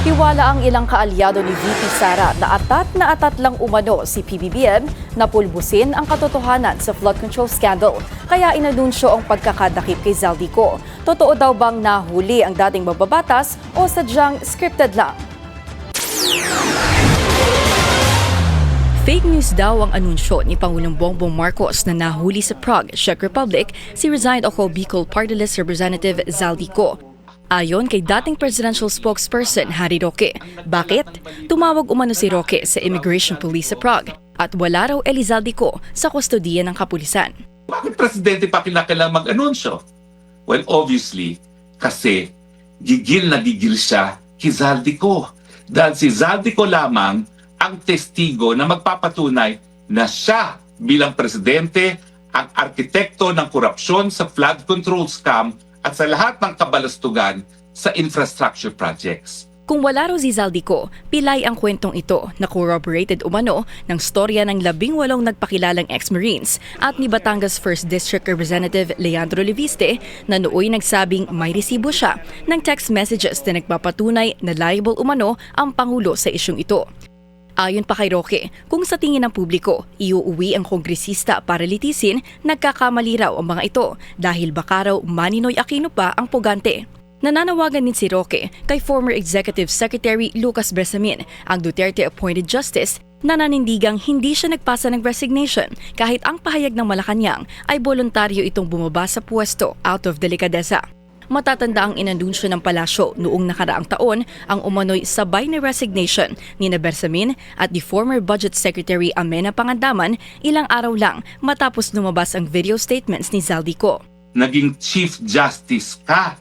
Hiwala ang ilang kaalyado ni VP Sara na atat lang umano si PBBM na pulbusin ang katotohanan sa flood control scandal. Kaya inanunsyo ang pagkakadakip kay Zaldico. Totoo daw bang nahuli ang dating mababatas o sadyang scripted lang? Fake news daw ang anunsyo ni Pangulong Bongbong Marcos na nahuli sa Prague, Czech Republic, si resigned Ako Bicol Party List Representative Zaldico. Ayon kay dating presidential spokesperson Harry Roque. Bakit? Tumawag umano si Roque sa Immigration Police sa Prague at wala raw Zaldico sa kustodiya ng kapulisan. Bakit presidente pa kinakailangan mag-anunsyo? Well, obviously, kasi gigil na gigil siya kay Zaldico. Dahil si Zaldico lamang ang testigo na magpapatunay na siya bilang presidente ang arkitekto ng korupsyon sa flood control scam at sa lahat ng kabalastugan sa infrastructure projects. Kung wala raw si Zaldico, pilay ang kwentong ito na corroborated umano ng storya ng 18 nagpakilalang ex-Marines at ni Batangas 1st District Representative Leandro Leviste na nooy nagsabing may resibo siya ng text messages na nagpapatunay na liable umano ang Pangulo sa isyong ito. Ayon pa kay Roque, kung sa tingin ng publiko, iuuwi ang kongresista para litisin, nagkakamali raw ang mga ito dahil baka raw Maninoy Aquino pa ang pugante. Nananawagan din si Roque kay former Executive Secretary Lucas Bersamin, ang Duterte-appointed justice, na nanindigang hindi siya nagpasa ng resignation kahit ang pahayag ng Malacanang ay voluntaryo itong bumaba sa pwesto out of delikadesa. Matatanda ang inanunsyo ng palasyo noong nakaraang taon ang umano'y sabay na resignation ni Bersamin at the former Budget Secretary Amena Pangandaman ilang araw lang matapos lumabas ang video statements ni Zaldico. Naging Chief Justice ka,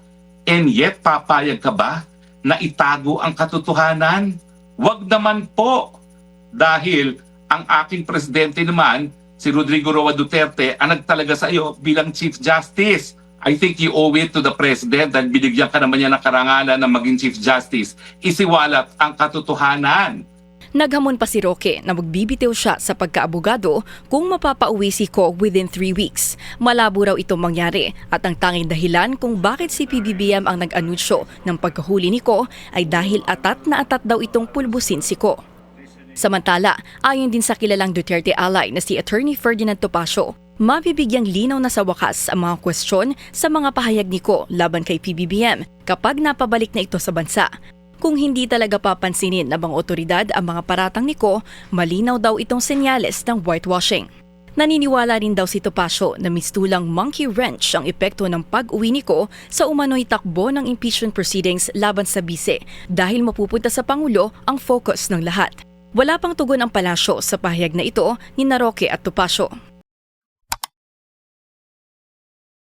and yet papayag ka ba na itago ang katotohanan? Wag naman po, dahil ang aking presidente naman, si Rodrigo Roa Duterte, ang nagtalaga sa iyo bilang Chief Justice. I think you owe it to the President dahil binigyan ka naman niya ng karangalan na maging Chief Justice. Isiwalat ang katotohanan. Naghamon pa si Roque na magbibitiw siya sa pagkaabogado kung mapapauwi si Ko within 3 weeks. Malabo raw itong mangyari at ang tanging dahilan kung bakit si PBBM ang nag-anunsyo ng pagkahuli ni Ko ay dahil atat daw itong pulbusin si Ko. Samantala, ayon din sa kilalang Duterte ally na si Attorney Ferdinand Topacio, mabibigyang linaw na sa wakas ang mga kwestiyon sa mga pahayag ni Ko laban kay PBBM kapag napabalik na ito sa bansa. Kung hindi talaga papansinin ng mga otoridad ang mga paratang ni Ko, malinaw daw itong senyales ng whitewashing. Naniniwala rin daw si Topacio na mistulang monkey wrench ang epekto ng pag-uwi ni Ko sa umano'y takbo ng impeachment proceedings laban sa bise dahil mapupunta sa Pangulo ang focus ng lahat. Wala pang tugon ang palasyo sa pahayag na ito ni Roque at Topacio.